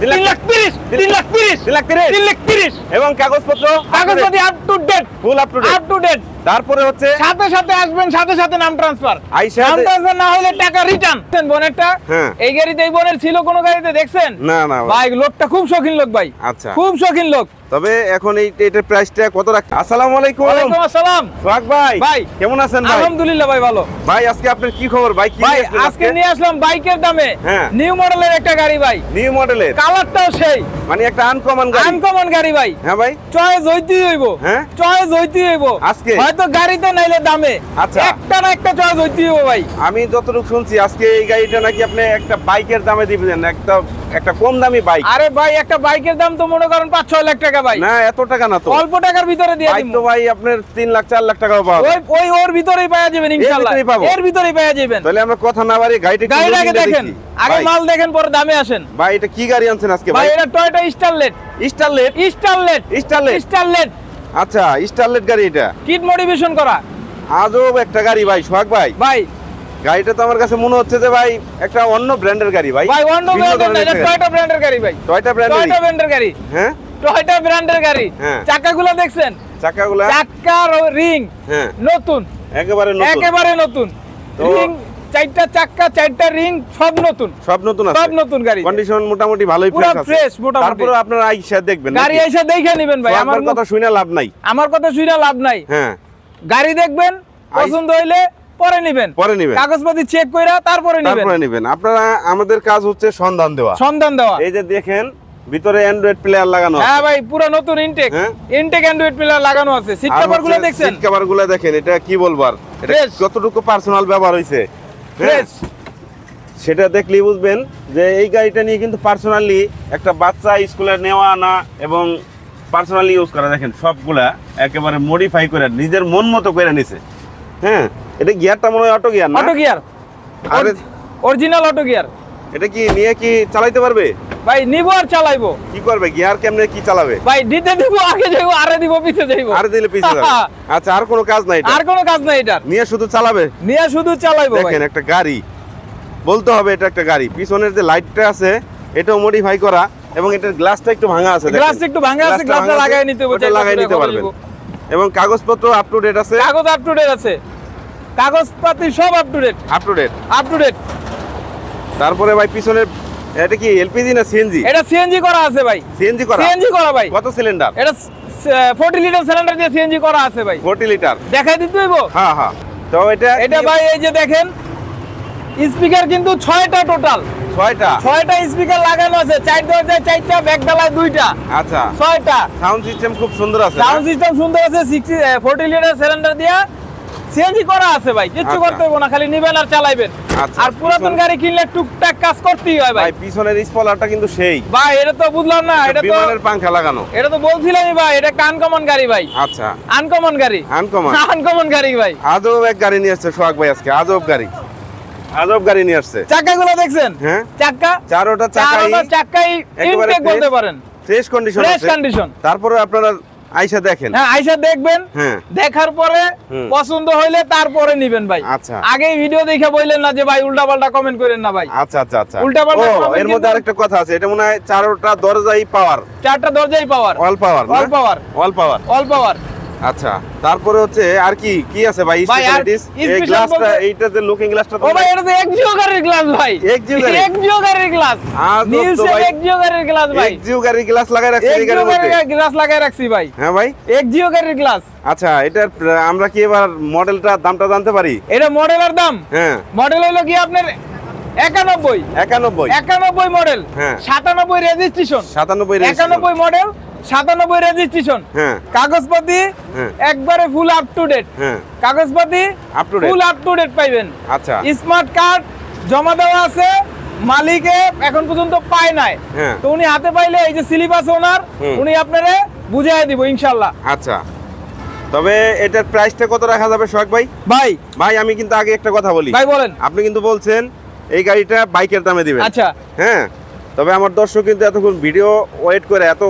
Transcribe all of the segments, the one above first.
3,30,000 এবং কাগজপত্র up to date, full up to date. তারপরে হচ্ছে সাথে সাথে আসবেন, সাথে সাথে নাম ট্রান্সফার, নাম ট্রান্সফার না হলে টাকা রিটার্ন। বোনেরটা এই গাড়িতে, এই বোনের ছিল কোন গাড়িতে দেখছেন? না না ভাই, লোকটা খুব শৌখিন লোক ভাই। আচ্ছা, খুব শৌখিন লোক। তবে এখন এটার প্রাইসটা কত রাখ? আসসালামু আলাইকুম। ওয়ালাইকুম আসসালাম। সোহাগ ভাই, ভাই কেমন আছেন ভাই? আলহামদুলিল্লাহ ভাই, ভালো। ভাই আজকে আপনার কি খবর ভাই? কি ভাই আজকে নিয়ে আসলাম বাইকের দামে হ্যাঁ নিউ মডেলের একটা গাড়ি ভাই। নিউ মডেলের, কালারটাও সেই, মানে একটা আনকমন গাড়ি। আনকমন গাড়ি ভাই। হ্যাঁ ভাই, চয়েস হইতেই হইব। হ্যাঁ চয়েস হইতেই হইব আজকে, হয়তো গাড়িতে নাইলে দামে। আচ্ছা, একটা না একটা চয়েস হইতেই হইব ভাই। আমি যতটুকু শুনছি আজকে এই গাড়িটা নাকি আপনি একটা বাইকের দামে দিবেন, একটা কম দামি বাইক। আরে ভাই, একটা বাইকের দাম তো মনে করেন 5-6 লাখ টাকা ভাই। না, এত টাকা না তো, অল্প টাকার ভিতরে দিয়ে বাইক দিই তো ভাই আপনার 3 লাখ 4 লাখ টাকাও পাওয়া যায়। ওই ওর ভিতরেই পাওয়া যাবেন ইনশাআল্লাহ, এর ভিতরেই পাওয়া যাবেন। তাহলে আমরা কথা না বাড়ি গাড়িটা আগে দেখেন, আগে মাল দেখেন, পরে দামে আসেন। ভাই এটা কি গাড়ি আনছেন আজকে ভাই? এটা টয়োটা স্টারলেট। স্টারলেট। আচ্ছা, স্টারলেট গাড়ি। এটা কিট মডিফিকেশন করা আজব একটা গাড়ি ভাই। সোহাগ ভাই, ভাই গাড়িটা তো আমার কাছে মনে হচ্ছে যে ভাই একটা অন্য ব্র্যান্ডের গাড়ি ভাই। ভাই অন্য ব্র্যান্ডের না, এটা টয়োটা ব্র্যান্ডের গাড়ি ভাই। টয়োটা ব্র্যান্ডের গাড়ি। হ্যাঁ, টয়োটা ব্র্যান্ডের গাড়ি। চাকাগুলো দেখছেন? চাকাগুলো, চাকার রিং নতুন, একেবারে নতুন। রিং, 4টা চাকা, 4টা রিং, সব নতুন, সব নতুন গাড়ি। কন্ডিশন মোটামুটি ভালোই ফ্রেশ মোটামুটি। তারপরে আপনারা আইসা দেখবেন, গাড়ি আইসা দেখে নেবেন ভাই। আমার কথা শুনে লাভ নাই, হ্যাঁ, গাড়ি দেখবেন, পছন্দ হইলে পরে নেবেন, কাগজপত্র চেক কইরা তারপরে নেবেন। আপনারা, আমাদের কাজ হচ্ছে সন্ধান দেওয়া। এই যে দেখেন ভিতরে অ্যান্ড্রয়েড প্লেয়ার লাগানো আছে। হ্যাঁ ভাই, পুরো নতুন ইনটেক অ্যান্ড্রয়েড প্লেয়ার লাগানো আছে। সিট কভারগুলো দেখছেন? সিট কভারগুলো দেখেন, এটা কি বলবো আর, এটা কতটুকু পার্সোনাল ব্যবহার হইছে সেটা দেখলেই বুঝবেন যে এই গাড়িটা নিয়ে কিন্তু পার্সোনালি একটা বাচ্চা স্কুলে নেওয়া আনা এবং পার্সোনালি ইউজ করা। দেখেন সবগুলা একেবারে মডিফাই করে নিজের মন মতো করে নিছে। হ্যাঁ, এটা গিয়ারটা মনে হয় অটো গিয়ার না? অটো গিয়ার, আরে অরিজিনাল অটো গিয়ার। এটা কি নিয়ে কি চালাইতে পারবে ভাই? নিব আর চালাইবো। কি করবে? গিয়ার কেমনে কি চালাবে ভাই? দিতে দিব, আগে যাইবো, আরে দিব, পিছে যাইবো, আরে দিলে পিছে যাবে। আচ্ছা, আর কোনো কাজ নাই? আর কোনো কাজ নাই, এটা নিয়ে শুধু চালাবে, নিয়ে শুধু চালাইবো। দেখেন একটা গাড়ি, বলতে হবে এটা একটা গাড়ি। পিছনের যে লাইটটা আছে এটাও মডিফাই করা, এবং এটার গ্লাসটা একটু ভাঙা আছে, গ্লাসটা একটু ভাঙা আছে, গ্লাসটা লাগাই নিতে হবে, লাগাই নিতে পারবেন। এবং কাগজপত্র আপ টু ডেট আছে, কাগজ আপ টু ডেট আছে, কাগজপাতি সব আপ টু ডেট। তারপরে ভাই পিছনের, এটা কি এলপিজি না সিএনজি? এটা সিএনজি করা আছে ভাই। সিএনজি করা ভাই। কত সিলিন্ডার? এটা 40 লিটার সিলিন্ডার দিয়ে সিএনজি করা আছে ভাই। 40 লিটার দেখাই দিতে হইব? হ্যাঁ। তো এটা ভাই এই যে দেখেন, স্পিকার কিন্তু 6টা টোটাল, 6টা স্পিকার লাগানো আছে। 4 দরজায় 4টা, ব্যাক ডালায় 2টা। আচ্ছা, 6টা। সাউন্ড সিস্টেম খুব সুন্দর আছে। 40 লিটার সিলিন্ডার দিয়া সিএনজি করা আছে ভাই। কিছু করতে হবে না, খালি নিবেন আর চালাইবেন। আর পুরাতন গাড়ি কিনলে টুকটাক কাজ করতেই হয় ভাই। পিছনের স্পয়লারটা কিন্তু সেই ভাই, এটা তো বুঝলাম না, এটা তো বিমানের পাংখা লাগানো। এটা তো বলছিলামই ভাই, এটা একটা আনকমন গাড়ি ভাই। আচ্ছা, আনকমন গাড়ি ভাই। আজব এক গাড়ি নিয়ে আসছে সোহাগ ভাই আজকে, আজব গাড়ি নিয়ে আসছে। চাকাগুলো দেখছেন? হ্যাঁ, চারোটা চাকাই ইনটেক বলতে পারেন, ফ্রেশ কন্ডিশন। তারপরে আপনারা আইসা দেখেন, হ্যাঁ আইসা দেখবেন, দেখার পরে পছন্দ হইলে তারপরে নিবেন ভাই। আচ্ছা, আগে ভিডিও দেখে বললেন না যে ভাই উল্টাপাল্টা কমেন্ট করেন না ভাই। আচ্ছা, উল্টাপাল্টা। এর মধ্যে আরেকটা কথা আছে, এটা মনে হয় 4টা দরজাই পাওয়ার, 4টা দরজাই পাওয়ার, অল পাওয়ার। আচ্ছা, তারপরে হচ্ছে আর কি কি আছে ভাই? স্পেশালিটিস, এই গ্লাসটা, এইটা যে লুকিং গ্লাসটা, ও ভাই এটা তো এক্সিও গাড়ির গ্লাস ভাই। এক্সিও গাড়ির গ্লাস, নিউসেল এক্সিও গাড়ির গ্লাস ভাই। এক্সিও গাড়ির গ্লাস লাগায় রাখছি, এই গাড়ির মধ্যে গ্লাস লাগায় রাখছি ভাই। হ্যাঁ ভাই, এক্সিও গাড়ির গ্লাস। আচ্ছা, এটার আমরা কি এবার মডেলটা, দামটা জানতে পারি? এটা মডেলের দাম? হ্যাঁ, মডেল হলো কি আপনার 91 মডেল, 97 রেজিস্ট্রেশন, 91 মডেল, 97 রেজিস্ট্রেশন। কাগজপাতি একবারে ফুল আপ টু ডেট, কাগজপাতি ফুল আপ টু ডেট পাইবেন। আচ্ছা, স্মার্ট কার্ড জমা দেওয়া আছে, মালিকে এখন পর্যন্ত পায় নাই, তো উনি হাতে পাইলে এই যে স্লিপ আছে ওনার, উনি আপনারে বুঝাই দিব ইনশাআল্লাহ। আচ্ছা, তবে এটার প্রাইসটা কত রাখা যাবে সোহাগ ভাই? ভাই আমি কিন্তু আগে একটা কথা বলি ভাই, বলেন। আপনি কিন্তু বলছেন এই গাড়িটা বাইকের দামে দিবেন। আচ্ছা, হ্যাঁ, তবে আমার দর্শক কিন্তু এতক্ষণ ভিডিও ওয়েট করে, এত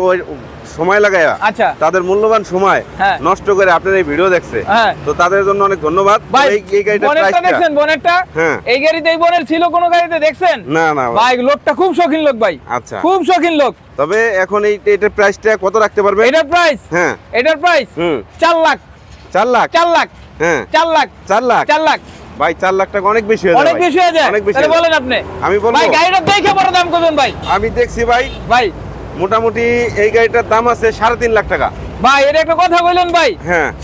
সময় লাগায়, আচ্ছা, তাদের মূল্যবান সময় নষ্ট করে আপনার এই ভিডিও দেখছে, তো তাদের জন্য অনেক ধন্যবাদ। এই গাড়িটার প্রাইসটা দেখছেন, বনেটটা এই গাড়িতে এই বনের ছিল কোন গাড়িতে দেখছেন? না না ভাই, লোকটা খুব শৌখিন লোক ভাই। আচ্ছা, খুব শৌখিন লোক। তবে এখন এটার প্রাইসটা কত রাখতে পারবেন? এটার প্রাইস, এটার প্রাইস 4 লাখ। 4 লাখ? 4 লাখ, 4 লাখ, 4 লাখ, 4 লাখ। ভাই 4 লাখ টাকা অনেক বেশি হয়ে যায়, অনেক বেশি হয়ে যায়। তাহলে বলেন আপনি। আমি বলবো ভাই গাড়িটা দেখে বড় দাম করবেন ভাই। আমি দেখছি ভাই, ভাই মোটামুটি এই গাড়িটার দাম আছে 3.5 লাখ টাকা। ভাই এটা একটা কথা বললেন ভাই,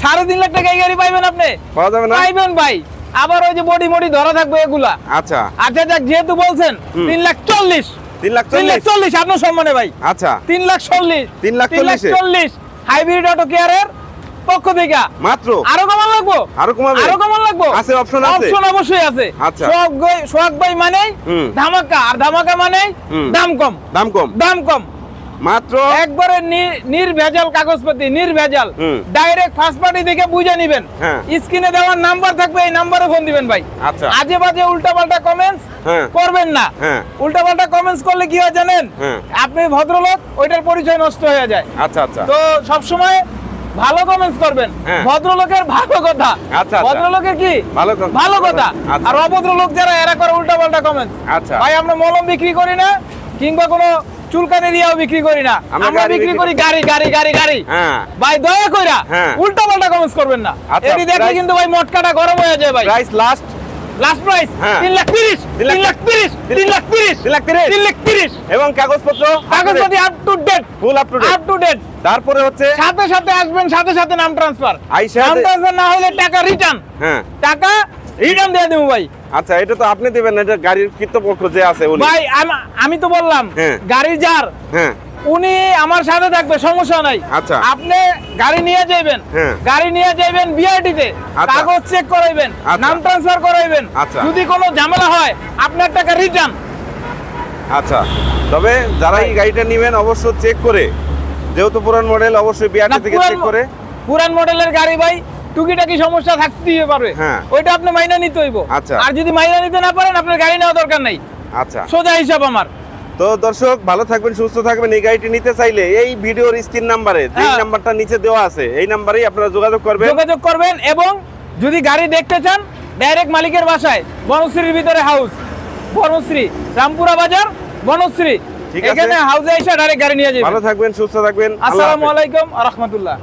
3.5 লাখ টাকা এই গাড়ি পাইবেন আপনি? পাওয়া যাবে না? পাইবেন ভাই। আবার ওই যে বডি মডি ধরা থাকবে এগুলা। আচ্ছা আচ্ছা, যাক, যেহেতু বলছেন 3,40,000, 3,40,000 আপনার সম্মানে ভাই। আচ্ছা, 3,40,000, 3,40,000 হাইব্রিড অটো কেয়ারের পক্ষ থেকে মাত্র। আরো কমান লাগবো? আরো কমাবে? আরো কমান লাগবো? আছে, অপশন আছে, অপশন অবশ্যই আছে। আচ্ছা, সোহাগ ভাই মানে ধামাকা, আর ধামাকা মানে দাম কম। দাম কম? দাম কম, মাত্র একবারে নির্ভেজাল কাগজপত্র, নির্ভেজাল, ডাইরেক্ট ফার্স্ট পার্টি থেকে বুঝে নিবেন। স্ক্রিনে দেওয়ার নাম্বার থাকবে, এই নাম্বারে ফোন দিবেন ভাই। আচ্ছা, আজে বাজে উল্টাপাল্টা কমেন্টস করবেন না। উল্টাপাল্টা কমেন্টস করলে কি হয় জানেন? আপনি ভদ্রলোক, ওইটার পরিচয় নষ্ট হয়ে যায়। আচ্ছা আচ্ছা, তো সব সময় ভালো কমেন্টস করবেন, ভদ্রলোকের ভালো কথা। আচ্ছা, ভদ্রলোকের কি ভালো কথা। আর অভদ্রলোক যারা, এরা করে উল্টাপাল্টা কমেন্টস। আচ্ছা ভাই, আমরা মলম বিক্রি করি না, কিংবা কোনো চুলকানি দিয়েও বিক্রি করি না, আমরা বিক্রি করি গাড়ি গাড়ি গাড়ি গাড়ি। ভাই দয়া কইরা উল্টাপাল্টা কমেন্টস করবেন না। এটি দেখলে কিন্তু ভাই মটকাটা গরম হয়ে যায় ভাই। Price last price 3,30,000, 3,30,000, 3,30,000, 3,30,000। এবং কাগজপত্র up to date, full up to date. তারপরে হচ্ছে সাথে সাথে আসবেন, সাথে সাথে নাম ট্রান্সফার। নাম ট্রান্সফার না হলে টাকা রিটার্ন, টাকা রিটার্ন দিয়ে দেবো ভাই। আচ্ছা, এটা তো আপনি দিবেন, এটা গাড়ির কৃতপক্ষ যে আছে উনি। ভাই আমি তো বললাম গাড়ির যার, উনি আমার সাথে থাকবে, সমস্যা নাই। আচ্ছা, আপনি গাড়ি নিয়ে যাবেন, গাড়ি নিয়ে যাবেন বিআরটিতে, কাগজ চেক করাইবেন, নাম ট্রান্সফার করাইবেন। যদি কোনো ঝামেলা হয় আপনার টাকা রিটার্ন। আচ্ছা, তবে যারা এই গাড়িটা নেবেন অবশ্যই চেক করে, যেহেতু পুরান মডেল, অবশ্যই বিআরটি থেকে চেক করে। পুরান মডেলের গাড়ি ভাই টুকিটাকি সমস্যা থাকতেই পারে, ওইটা আপনি মাইনা নিতে হইব। আর যদি মাইনা নিতে না পারেন, আপনার গাড়ি নেওয়া দরকার নাই। আচ্ছা, সোজা হিসাব আমার। তো দর্শক, ভালো থাকবেন, সুস্থ থাকবেন। এই গাড়িটি নিতে চাইলে এই ভিডিওর স্ক্রিন নাম্বারে, যে নাম্বারটা নিচে দেওয়া আছে, এই নাম্বারেই আপনারা যোগাযোগ করবেন। এবং যদি গাড়ি দেখতে চান, ডাইরেক্ট মালিকের বাসায়, বনশ্রীর ভিতরে হাউস, বনশ্রী, রামপুরা বাজার, বনশ্রী, এখানে হাউসে এসে ডাইরেক্ট গাড়ি নিয়ে যাবেন। ভালো থাকবেন, সুস্থ থাকবেন। আসসালামু আলাইকুম ওয়া রাহমাতুল্লাহ।